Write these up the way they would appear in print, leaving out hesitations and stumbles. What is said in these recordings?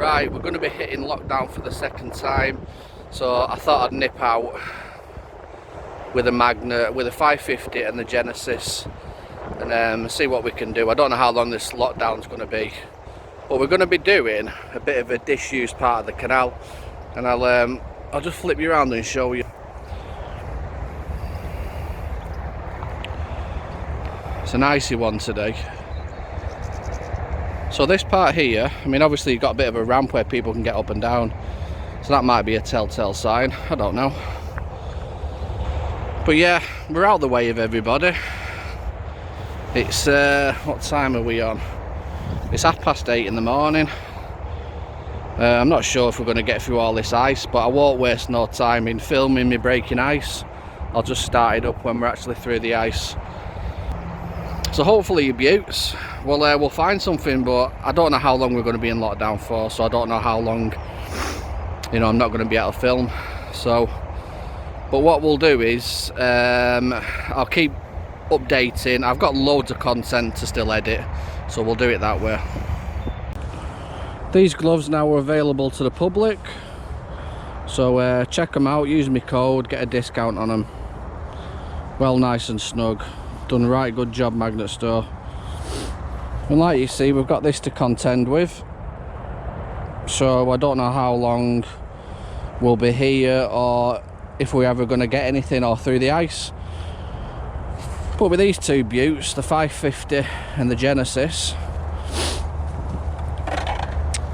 right, we're going to be hitting lockdown for the second time, so I thought I'd nip out with a Magnet, with a 550 and the Genesis, and see what we can do. I don't know how long this lockdown's going to be, but we're going to be doing a bit of a disused part of the canal, and I'll just flip you around and show you. It's an icy one today. So this part here, I mean, obviously you've got a bit of a ramp where people can get up and down, so that might be a telltale sign, I don't know. But yeah, we're out of the way of everybody. It's what time are we on? It's 8:30 in the morning. I'm not sure if we're going to get through all this ice, but I won't waste no time in filming me breaking ice. I'll just start it up when we're actually through the ice. So hopefully, you beauts, we'll find something, but I don't know how long we're going to be in lockdown for, so I don't know how long, you know, I'm not going to be able to film. So, but what we'll do is, I'll keep updating. I've got loads of content to still edit, so we'll do it that way. These gloves now are available to the public, so check them out, use my code, get a discount on them. Well, nice and snug. Done a right good job, Magnet Store. And like you see, we've got this to contend with, so I don't know how long we'll be here, or if we're ever going to get anything or through the ice. But with these two beauts, the 550 and the Genesis,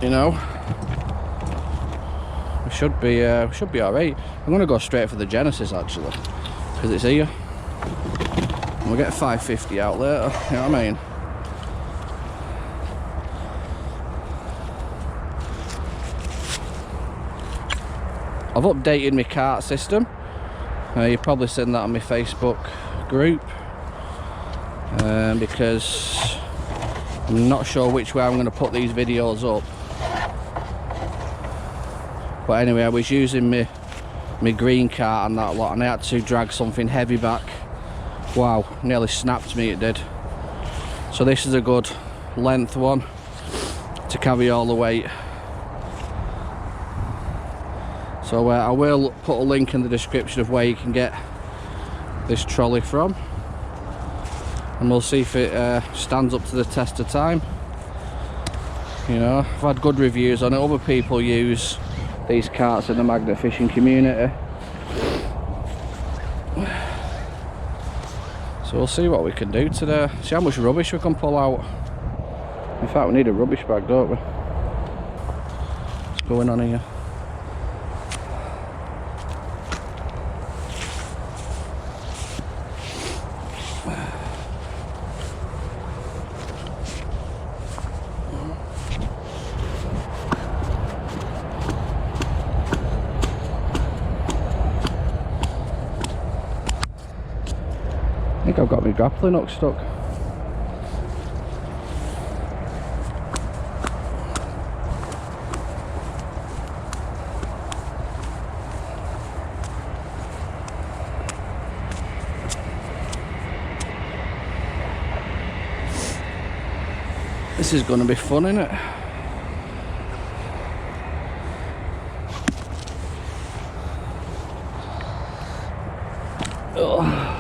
you know, we should be alright. I'm going to go straight for the Genesis actually, because it's here. We'll get 550 out later, you know what I mean? I've updated my cart system. You've probably seen that on my Facebook group, because I'm not sure which way I'm going to put these videos up. But anyway, I was using my green cart and that lot, and I had to drag something heavy back. Wow, nearly snapped me, it did. So this is a good length one to carry all the weight. So I will put a link in the description of where you can get this trolley from, and we'll see if it stands up to the test of time. You know, I've had good reviews on it. Other people use these carts in the magnet fishing community. So we'll see what we can do today. See how much rubbish we can pull out. In fact, we need a rubbish bag, don't we? What's going on here? I think I've got my grappling hook stuck. This is going to be fun, isn't it? Oh.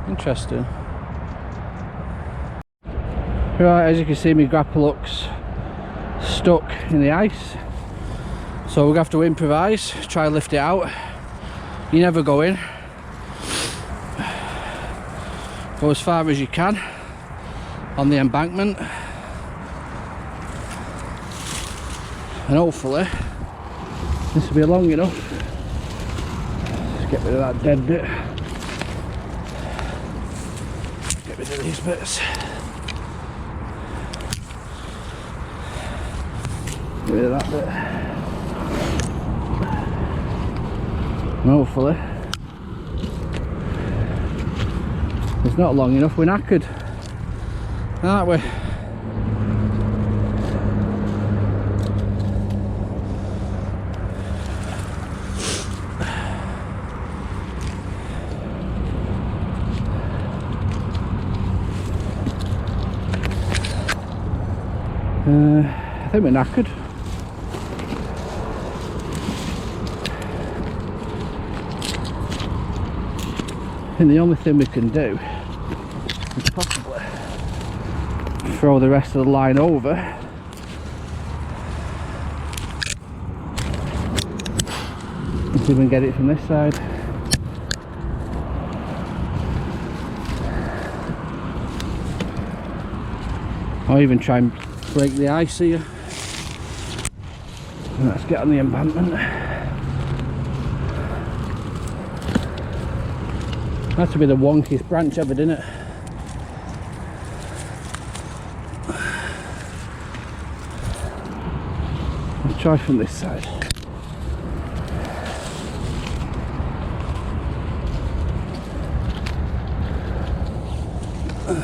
Interesting. Right, as you can see, my grapple hook's stuck in the ice, so we're gonna have to improvise, try and lift it out. You never go in, go as far as you can on the embankment, and hopefully this will be long enough. Let's get rid of that dead bit, get rid of these bits. Get rid of that bit. And hopefully it's not long enough. We're knackered, aren't we? I think we're knackered. I think the only thing we can do is possibly throw the rest of the line over and see if we can get it from this side. Or even try and break the ice here. And let's get on the embankment. That should be the wonkiest branch ever, didn't it? Let's try from this side.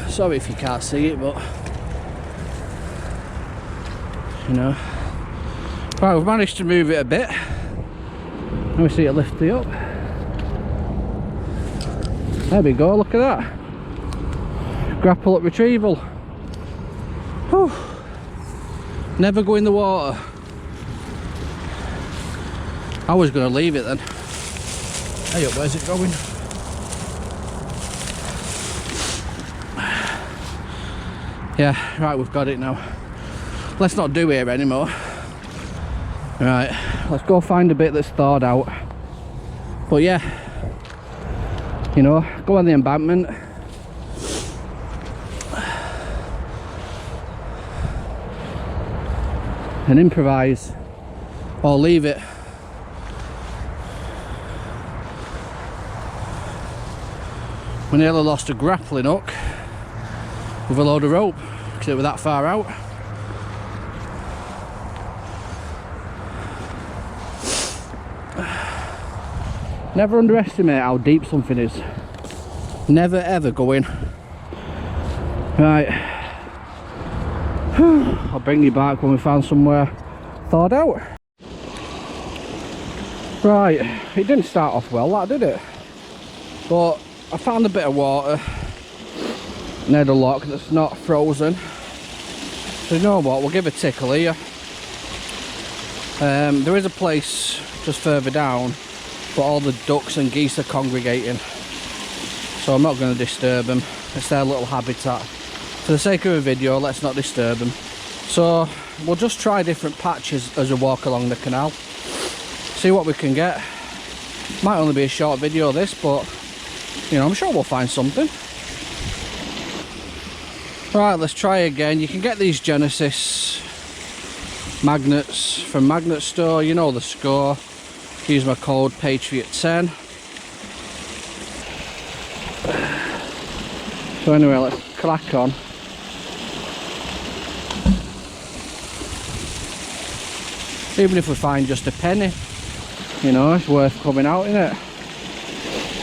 Sorry if you can't see it, but you know. Right, we've managed to move it a bit. Now we see it lift it up. There we go, look at that. Grapple Hook retrieval. Whew. Never go in the water. I was going to leave it then. Hey up, where's it going? Yeah, right, we've got it now. Let's not do it anymore. Right, let's go find a bit that's thawed out. But yeah, you know, go on the embankment. And improvise, or leave it. We nearly lost a grappling hook with a load of rope because it was that far out. Never underestimate how deep something is. Never ever go in. Right. I'll bring you back when we found somewhere thawed out. Right, it didn't start off well, that did it? But I found a bit of water near the lock that's not frozen. So you know what, we'll give a tickle here. There is a place just further down, but all the ducks and geese are congregating, so I'm not going to disturb them. It's their little habitat. For the sake of a video, let's not disturb them. So we'll just try different patches as we walk along the canal, see what we can get. Might only be a short video this, but you know, I'm sure we'll find something. Right, let's try again. You can get these Genesis magnets from Magnet Store, you know the score. Use my code Patriot 10. So anyway, let's crack on. Even if we find just a penny, you know, it's worth coming out, isn't it?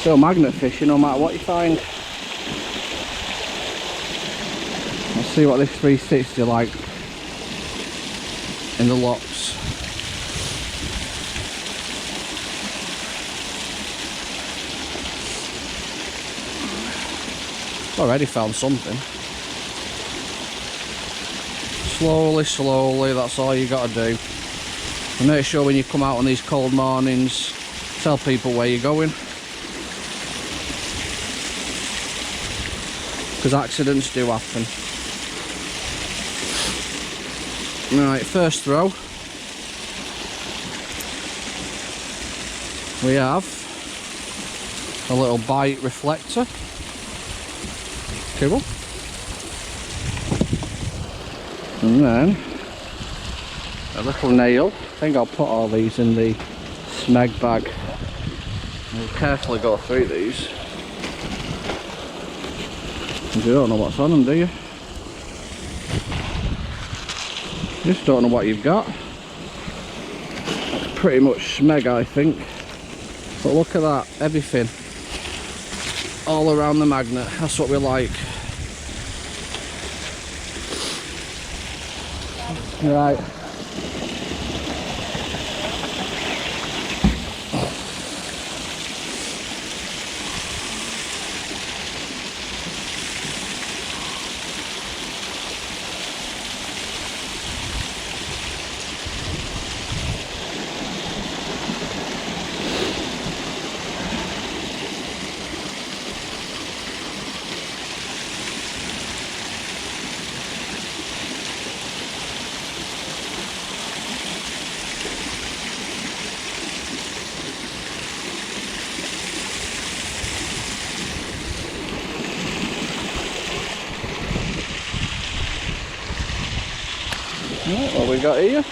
Still magnet fishing no matter what you find. Let's see what this 360 like in the locks. Already found something. Slowly, slowly, that's all you got to do. And make sure when you come out on these cold mornings, tell people where you're going. because accidents do happen. Right, first throw. We have a little bite reflector. Cool. And then a little nail. I think I'll put all these in the smeg bag. We'll carefully go through these. You don't know what's on them, do you? You just don't know what you've got. That's pretty much smeg, I think. But look at that, everything. All around the magnet, that's what we like. Right. Right, what we got here?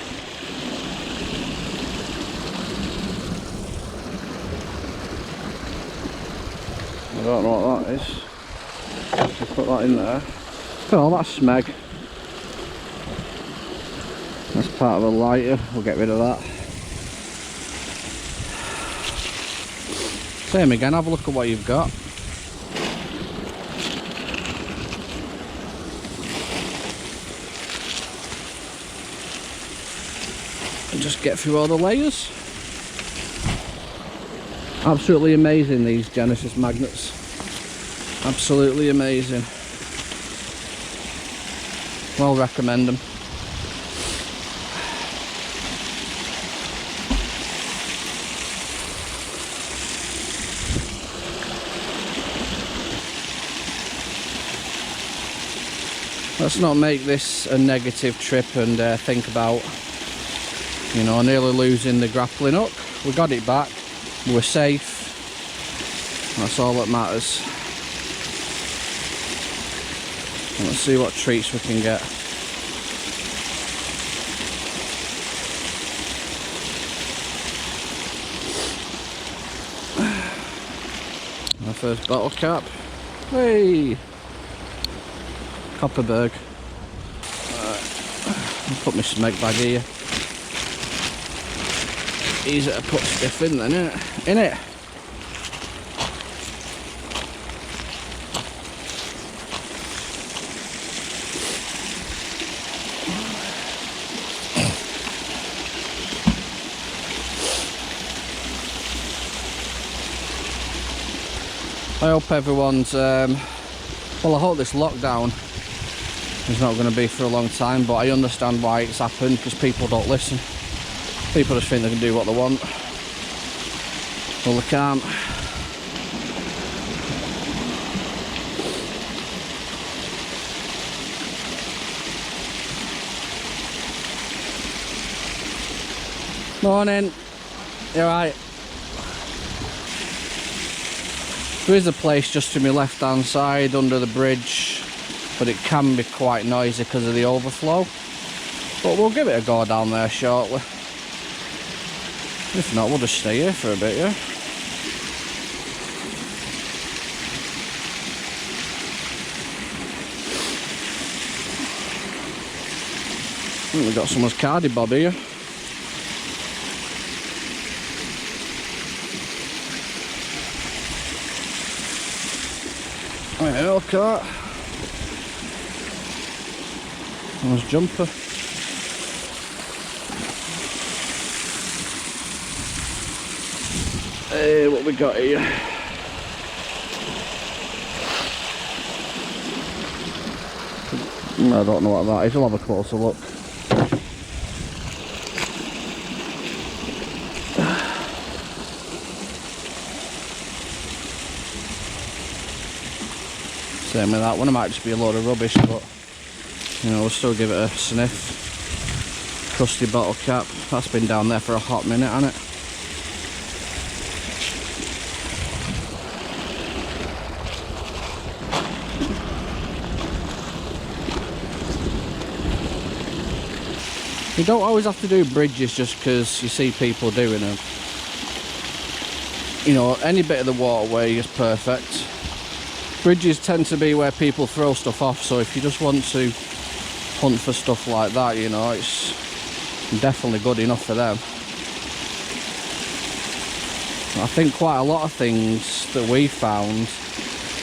I don't know what that is. Just put that in there. Oh, that's smeg. That's part of a lighter. We'll get rid of that. Same again, have a look at what you've got. And just get through all the layers. Absolutely amazing, these Genesis magnets. Absolutely amazing. Well, recommend them. Let's not make this a negative trip and think about, you know, nearly losing the grappling hook. We got it back, we were safe, that's all that matters. Let's see what treats we can get. Our first bottle cap. Hey! Copperberg. I'll put my smeg bag here. Easy to put stuff in then, isn't it? I hope everyone's, well, I hope this lockdown is not going to be for a long time, but I understand why it's happened, because people don't listen. People just think they can do what they want. Well, they can't. Morning. You alright? There is a place just to my left hand side under the bridge, but it can be quite noisy because of the overflow. But we'll give it a go down there shortly. If not, we'll just stay here for a bit, yeah? I think we've got someone's cardi bob here. Right, okay. Someone's jumper. Hey, what we got here? I don't know what that is, I'll have a closer look. Same with that one, it might just be a load of rubbish, but you know, we'll still give it a sniff. Crusty bottle cap, that's been down there for a hot minute, hasn't it? You don't always have to do bridges just because you see people doing them. You know, any bit of the waterway is perfect. Bridges tend to be where people throw stuff off, so if you just want to hunt for stuff like that, you know, it's definitely good enough for them. I think quite a lot of things that we found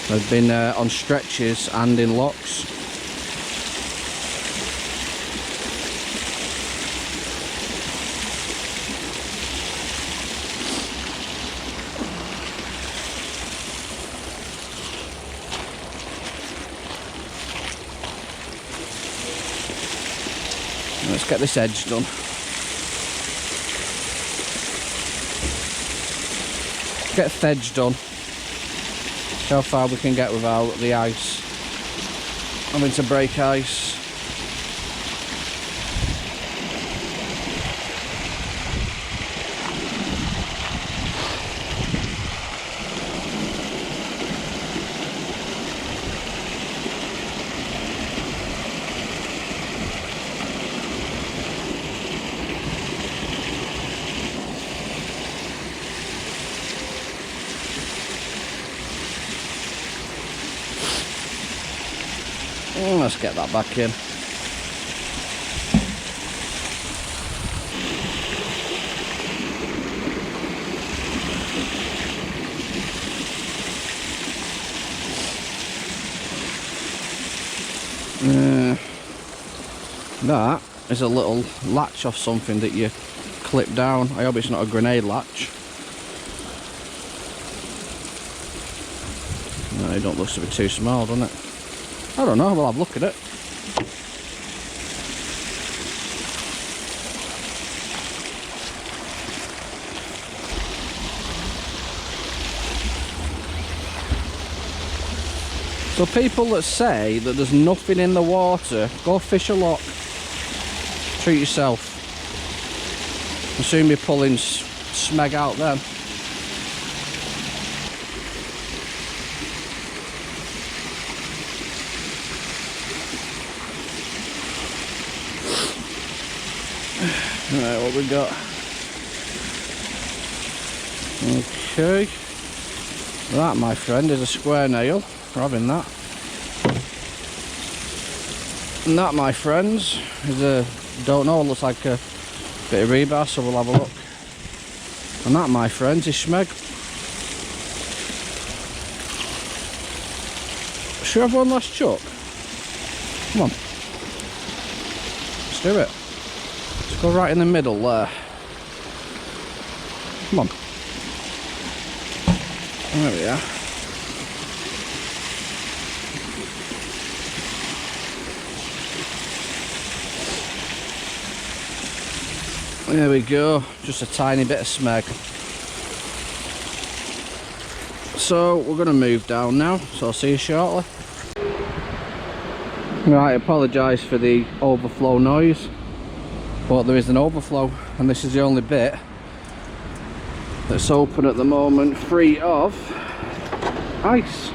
have been on stretches and in locks. Let's get this edge done. Get the edge done. See how far we can get without the ice. Having to break ice. Let's get that back in. That is a little latch off something that you clip down. I hope it's not a grenade latch. No, it don't look to be too small, doesn't it? I don't know, we'll have a look at it. So people that say that there's nothing in the water, go fish a lock. Treat yourself. You'll soon be pulling smeg out then. Right, what we got? Okay. That, my friend, is a square nail. We're having that. And that, my friends, is a, don't know, looks like a bit of rebar, so we'll have a look. And that, my friends, is smeg. Should we have one last chuck? Come on. Let's do it. Let's go right in the middle there. Come on. There we are. There we go, just a tiny bit of smeg. So we're going to move down now, so I'll see you shortly. Right, I apologise for the overflow noise, but there is an overflow, and this is the only bit that's open at the moment, free of ice.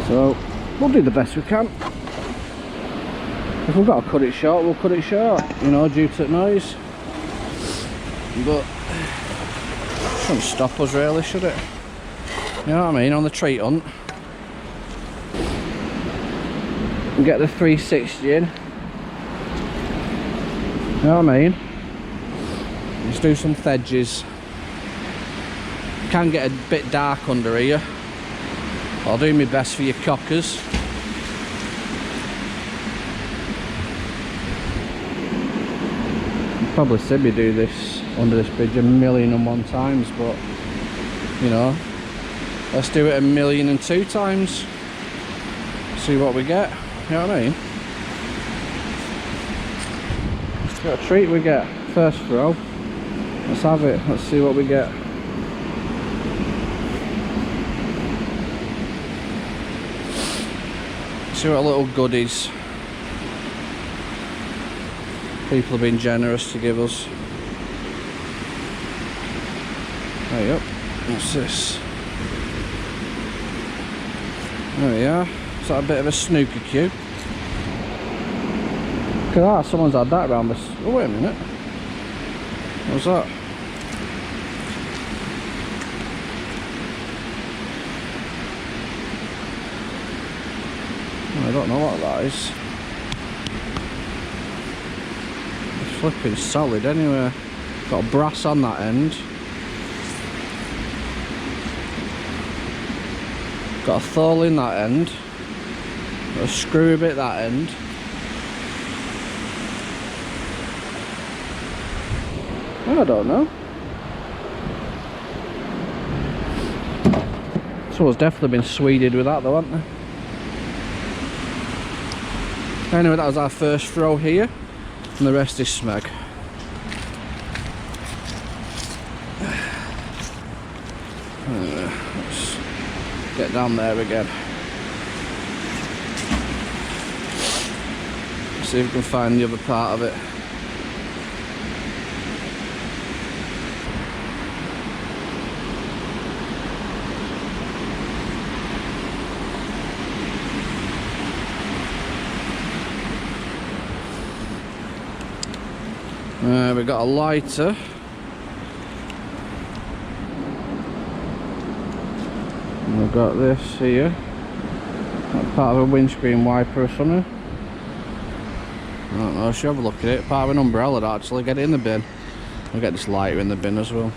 So we'll do the best we can. If we've got to cut it short, we'll cut it short, you know, due to the noise. But it shouldn't stop us really, should it? You know what I mean, on the treat hunt. And get the 360 in. You know what I mean? Let's do some thedges. Can get a bit dark under here. I'll do my best for your cockers. Probably said we do this under this bridge 1,000,001 times, but you know, let's do it 1,000,002 times. See what we get. You know what I mean? What a treat we get. First throw. Let's have it. Let's see what we get. See what little goodies people have been generous to give us. Hey up, what's this? There we are. Is that a bit of a snooker cue? Look at that, someone's had that around this. Oh, wait a minute. What's that? I don't know what that is. It's flipping solid anyway. Got a brass on that end. Got a thole in that end. Got a screw bit that end. I don't know. Someone's definitely been sweded with that though, haven't they? Anyway, that was our first throw here, and the rest is smeg. Let's get down there again. See if we can find the other part of it. We've got a lighter. And we've got this here. That's part of a windscreen wiper or something. I don't know, I should have a look at it. Part of an umbrella actually. Get it in the bin. We'll get this lighter in the bin as well.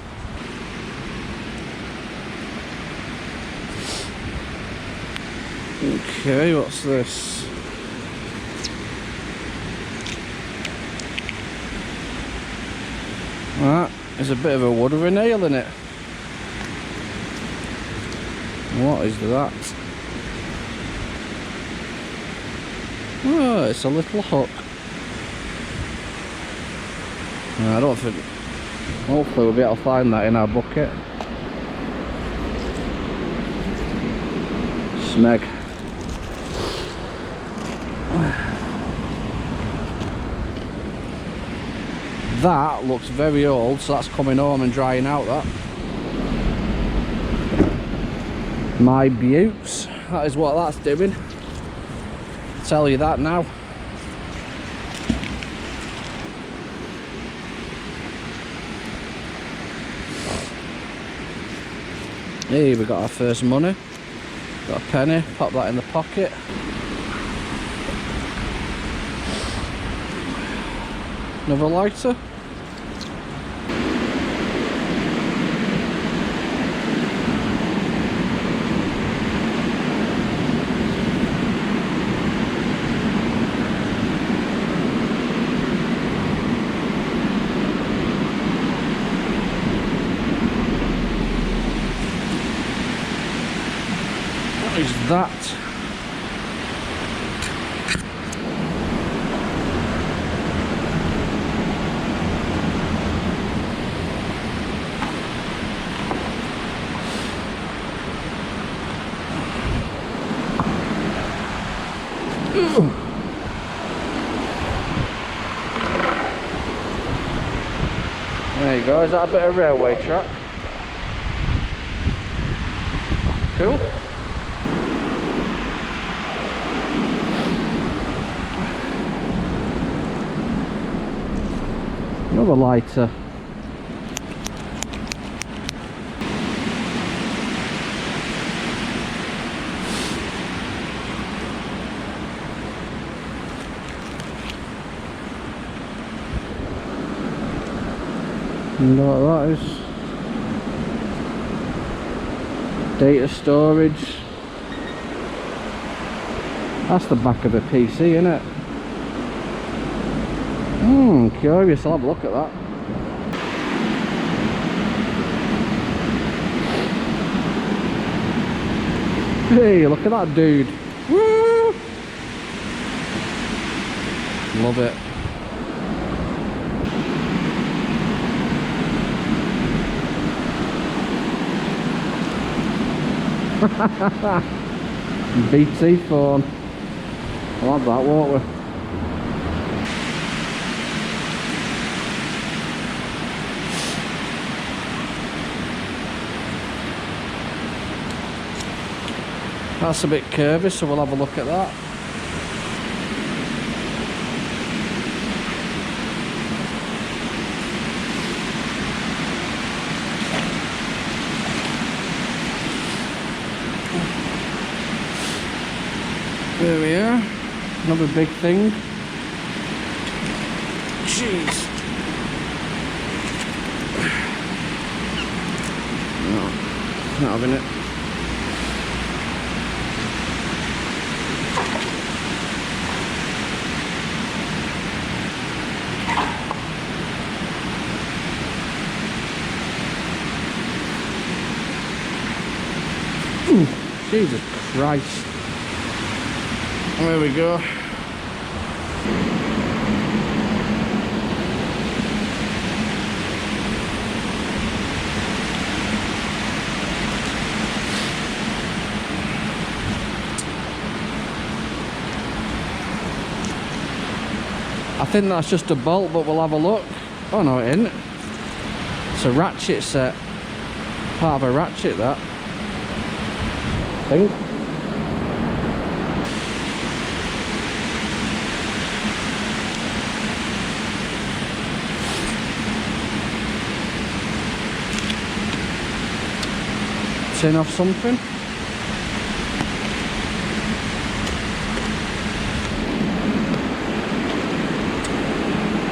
Okay, what's this? That is a bit of a wood with a nail in it. What is that? Oh, it's a little hook. I don't think... Hopefully we'll be able to find that in our bucket. Smeg. That looks very old, so that's coming home and drying out, that. My buttes, that is what that's doing. I'll tell you that now. Here we got our first money. Got a penny, pop that in the pocket. Another lighter. What is that? There you go, is that a bit of railway track? Cool. Another lighter. You know what that is? Data storage. That's the back of a PC, isn't it? Curious, I'll have a look at that. Hey, look at that dude. Woo! Love it. BT phone. We'll have that, won't we? That's a bit curvy, so we'll have a look at that. There we are, another big thing. Jeez. No, not having it. Ooh, Jesus Christ. There we go. I think that's just a bolt, but we'll have a look. Oh no, it isn't. It's a ratchet set. Part of a ratchet, that. I think. Tin off something.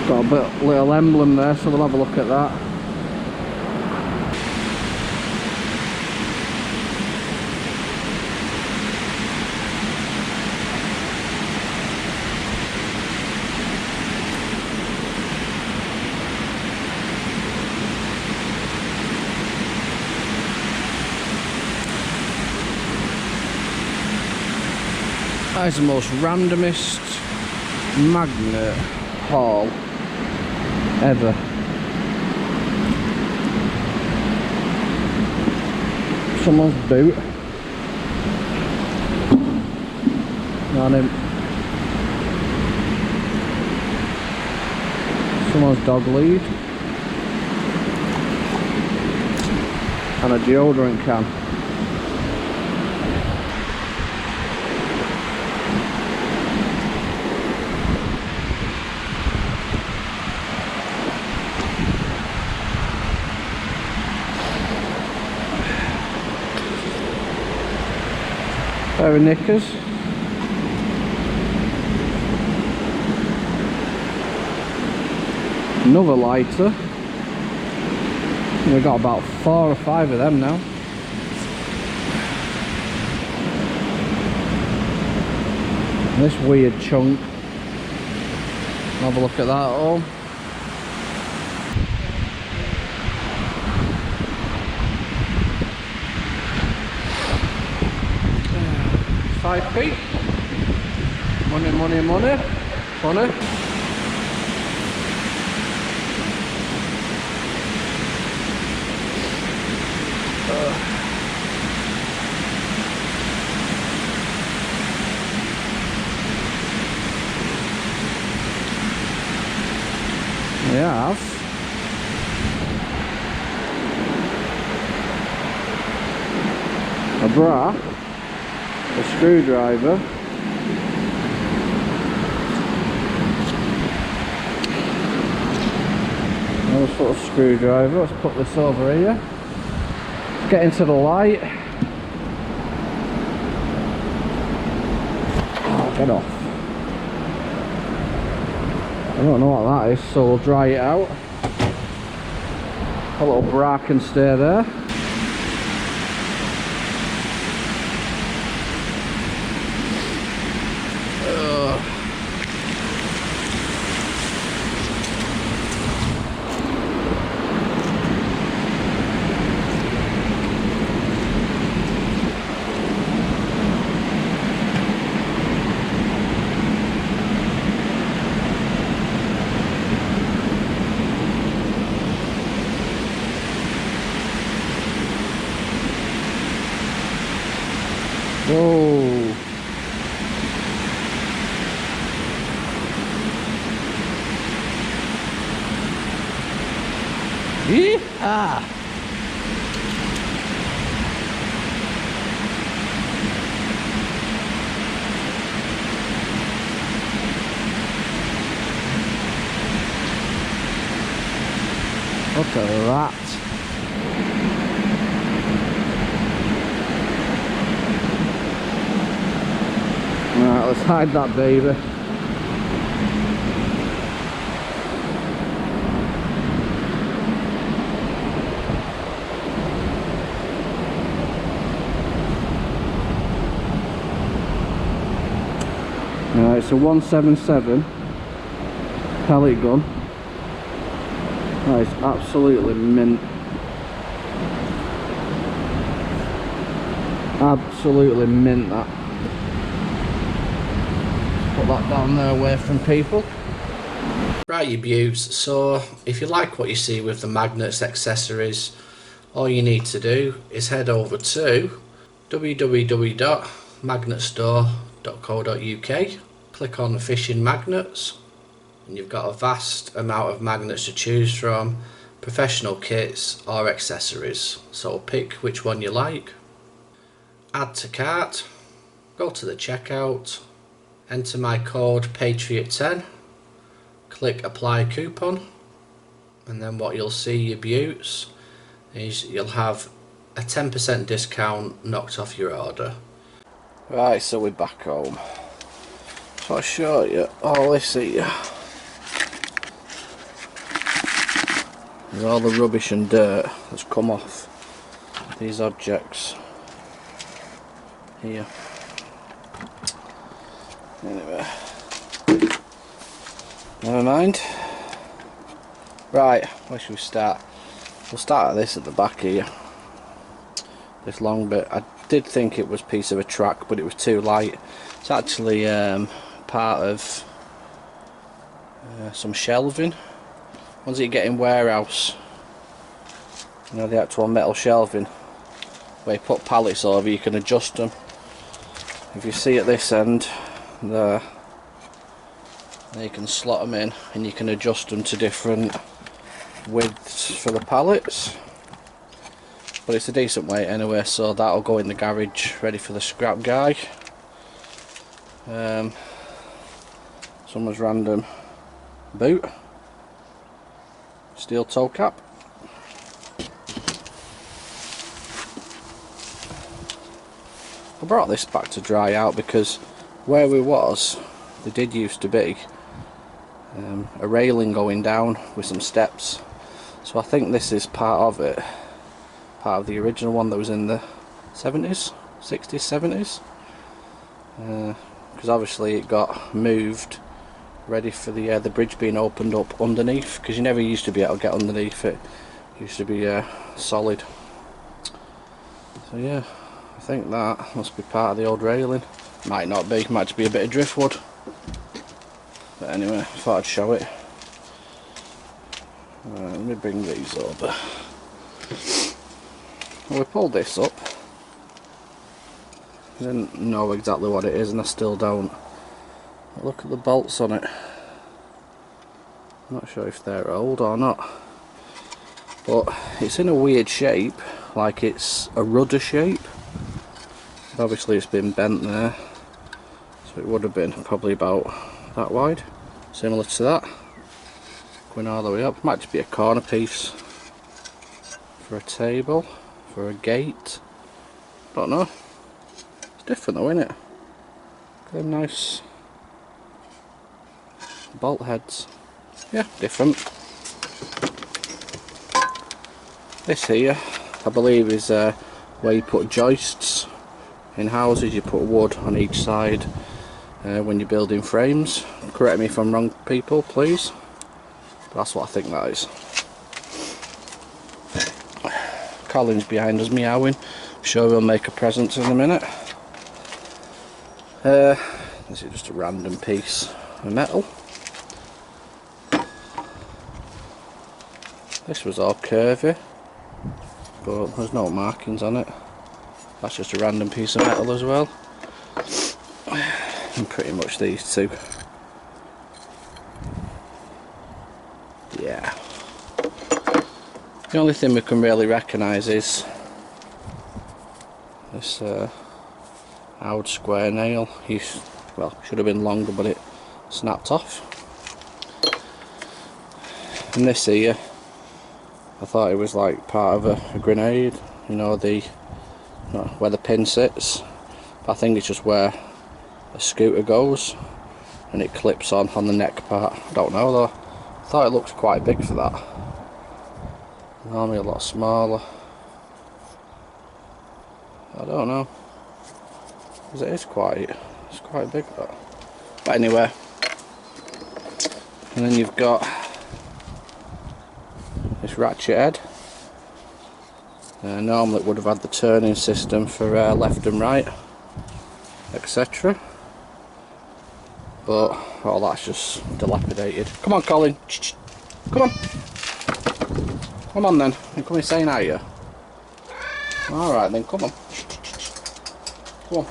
Got a bit little emblem there, so we'll have a look at that. That is the most randomest magnet haul ever. Someone's boot. On him. Someone's dog lead. And a deodorant can. Pair of knickers. Another lighter. We've got about 4 or 5 of them now. This weird chunk. Have a look at that at home. 5p. Money, money, money. Funny. Yeah. A bra. A screwdriver, another sort of screwdriver. Let's put this over here, get into the light. Oh, get off. I don't know what that is, so we'll dry it out. A little bra can stay there. Whoa. Ah! Look at that. Right, let's hide that baby. It's a 177 pellet gun. That is absolutely mint. Absolutely mint, that. Put that down there away from people. Right, you beauts, so if you like what you see with the magnets, accessories, all you need to do is head over to www.magnetstore.co.uk, click on the fishing magnets, and you've got a vast amount of magnets to choose from, professional kits or accessories, so pick which one you like, add to cart, go to the checkout, enter my code Patriot10, click apply coupon, and then what you'll see, you beauts, is you'll have a 10% discount knocked off your order. Right, so we're back home. So I'll show you all this here. There's all the rubbish and dirt that's come off these objects here. Anyway, never mind. Right, where should we start? We'll start at this at the back here. This long bit. I did think it was a piece of a track, but it was too light. It's actually part of some shelving. Ones that you get in warehouse, you know, the actual metal shelving where you put pallets over, you can adjust them. If you see at this end there, you can slot them in and you can adjust them to different widths for the pallets. But it's a decent weight anyway, so that'll go in the garage ready for the scrap guy. Someone's random boot, steel toe cap. I brought this back to dry out because where we was, there did used to be a railing going down with some steps, so I think this is part of it, part of the original one that was in the 70s, 60s, 70s, because obviously it got moved ready for the bridge being opened up underneath, because you never used to be able to get underneath it. It used to be solid. So yeah, I think that must be part of the old railing. Might not be, might just be a bit of driftwood. But anyway, I thought I'd show it. Let me bring these over. Well, we pulled this up. I didn't know exactly what it is, and I still don't. But look at the bolts on it. I'm not sure if they're old or not. But it's in a weird shape, like it's a rudder shape. But obviously it's been bent there. So it would have been probably about that wide. Similar to that. Going all the way up. Might just be a corner piece for a table, for a gate. Don't know. It's different though, isn't it? Look at them nice bolt heads. Yeah, different. This here, I believe, is where you put joists in houses. You put wood on each side when you're building frames. Correct me if I'm wrong, people, please. But that's what I think that is. Colin's behind us meowing. I'm sure we'll make a presence in a minute. This is just a random piece of metal. This was all curvy, but there's no markings on it. That's just a random piece of metal as well. And pretty much these two. Yeah. The only thing we can really recognise is this old square nail. Well, should have been longer, but it snapped off. And this here, I thought it was like part of a grenade, you know, where the pin sits. But I think it's just where a scooter goes, and it clips on the neck part. I don't know though. I thought it looked quite big for that. Normally a lot smaller. I don't know, because it's quite big that. But anyway, and then you've got this ratchet head. Normally it would have had the turning system for left and right, etc. But all that's just dilapidated. Come on, Colin. Come on. Come on then. You're coming saying are you? Alright then, come on. Come on.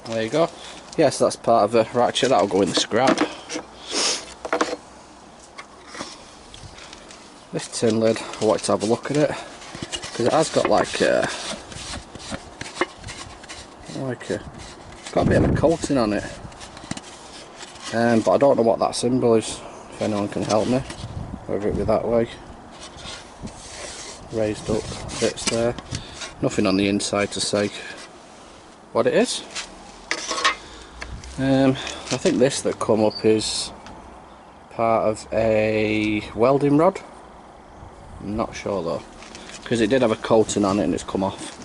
There you go. Yes, that's part of a ratchet. That'll go in the scrap. This tin lid, I wanted to have a look at it, because it has got it's got a bit of a coating on it, but I don't know what that symbol is. If anyone can help me, whether it be that way, raised up bits there, nothing on the inside to say what it is. I think this that come up is part of a welding rod. I'm not sure though, because it did have a coating on it and it's come off.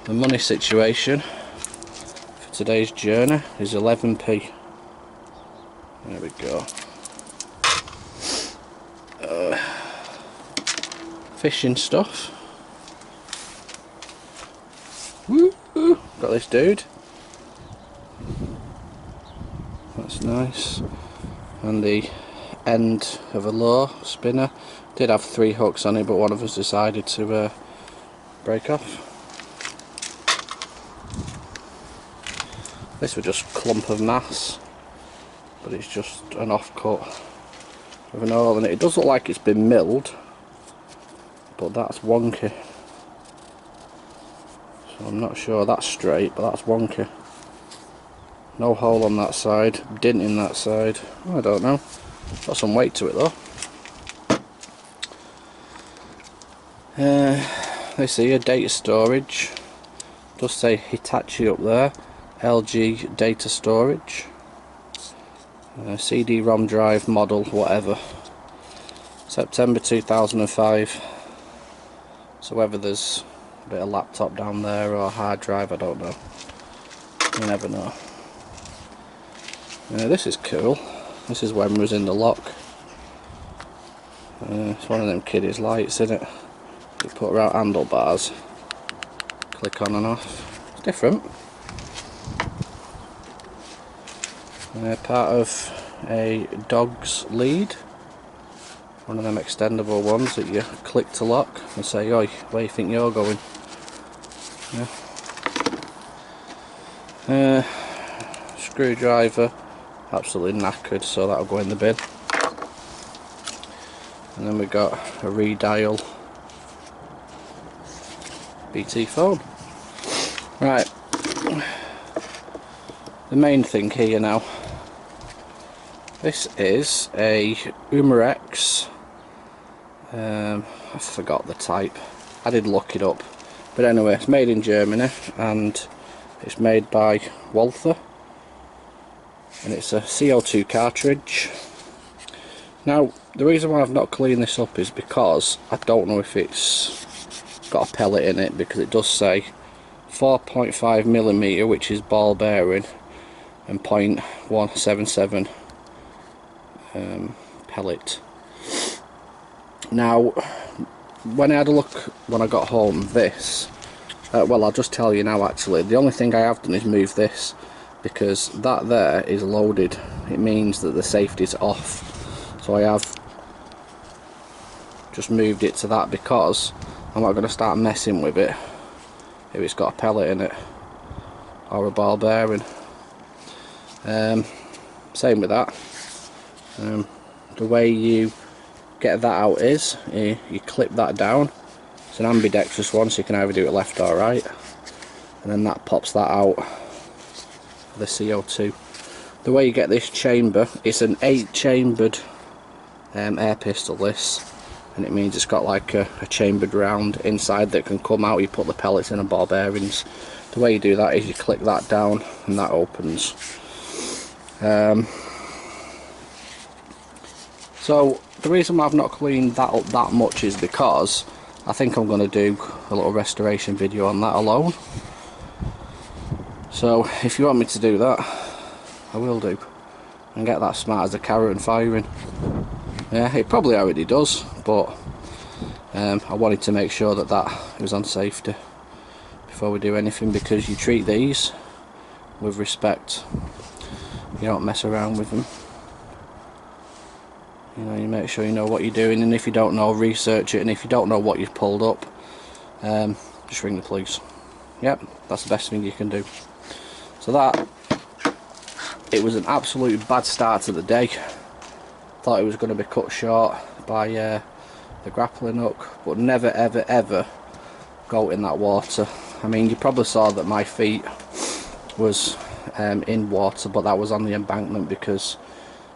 The money situation for today's journey is 11p. There we go. Fishing stuff. Woo! Got this dude. That's nice. And the end of a lure spinner. Did have 3 hooks on it, but one of us decided to break off. This was just a clump of mass, but it's just an offcut with an hole in it. It does look like it's been milled, but that's wonky. So I'm not sure that's straight, but that's wonky. No hole on that side, dint in that side. I don't know. Got some weight to it though. This here, data storage. Does say Hitachi up there. LG data storage. CD-ROM drive model, whatever. September 2005. So whether there's a bit of laptop down there or a hard drive, I don't know. You never know. This is cool. This is when we was in the lock. It's one of them kiddies lights, isn't it? You put around handlebars. Click on and off. It's different. Part of a dog's lead. One of them extendable ones that you click to lock and say, oi, where you think you're going? Yeah. Screwdriver, absolutely knackered, so that'll go in the bin. And then we got a redial BT phone. Right, the main thing here now. This is a Umarex. I forgot the type. I did look it up, but anyway, it's made in Germany and it's made by Walther, and it's a CO2 cartridge. Now, the reason why I've not cleaned this up is because I don't know if it's got a pellet in it, because it does say 4.5mm, which is ball bearing, and 0.177 pellet. Now, when I had a look when I got home, this, well, I'll just tell you now actually, the only thing I have done is move this, because that there is loaded. It means that the safety's off, so I have just moved it to that, because I'm not going to start messing with it if it's got a pellet in it or a ball bearing. Same with that. The way you get that out is you clip that down. It's an ambidextrous one, so you can either do it left or right, and then that pops that out for the CO2. The way you get this chamber, it's an 8-chambered air pistol this, and it means it's got like a chambered round inside that can come out. You put the pellets in and ball bearings. The way you do that is you click that down and that opens. So the reason why I've not cleaned that up that much is because I think I'm going to do a little restoration video on that alone. So if you want me to do that, I will do, and get that smart as a carrot and firing. Yeah, it probably already does, but I wanted to make sure that it was on safety before we do anything, because you treat these with respect. You don't mess around with them. You know, you make sure you know what you're doing, and if you don't know, research it, and if you don't know what you've pulled up, just ring the police. Yep, that's the best thing you can do. So that, it was an absolute bad start to the day. Thought it was going to be cut short by the grappling hook, but never ever ever go in that water. I mean, you probably saw that my feet was in water, but that was on the embankment because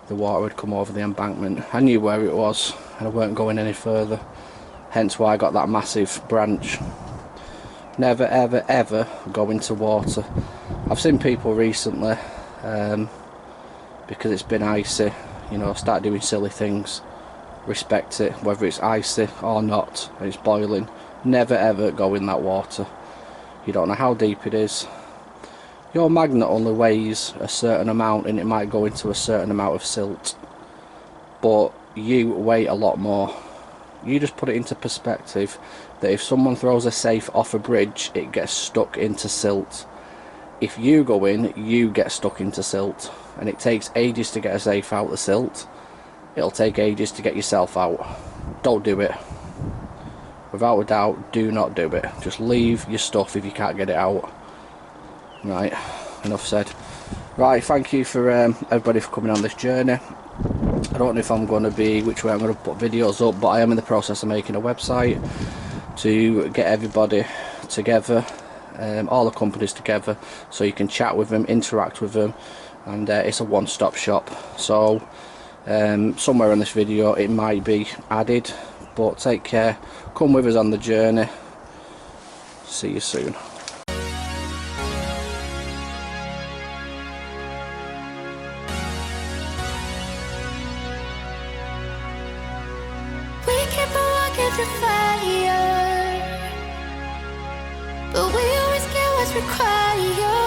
the water had come over the embankment. I knew where it was and I weren't going any further, hence why I got that massive branch. Never ever ever go into water. I've seen people recently, because it's been icy, you know, start doing silly things. Respect it, whether it's icy or not and it's boiling. Never ever go in that water. You don't know how deep it is. Your magnet only weighs a certain amount, and it might go into a certain amount of silt, but you weigh a lot more. You just put it into perspective that if someone throws a safe off a bridge, it gets stuck into silt. If you go in, you get stuck into silt, and it takes ages to get a safe out of the silt. It'll take ages to get yourself out. Don't do it. Without a doubt, do not do it. Just leave your stuff if you can't get it out. Right, enough said. Right, thank you for everybody for coming on this journey. I don't know if I'm going to be, which way I'm going to put videos up, but I am in the process of making a website to get everybody together, all the companies together, so you can chat with them, interact with them, and it's a one-stop shop. So somewhere in this video it might be added, but take care, come with us on the journey. See you soon. The fire, but we always get what's required.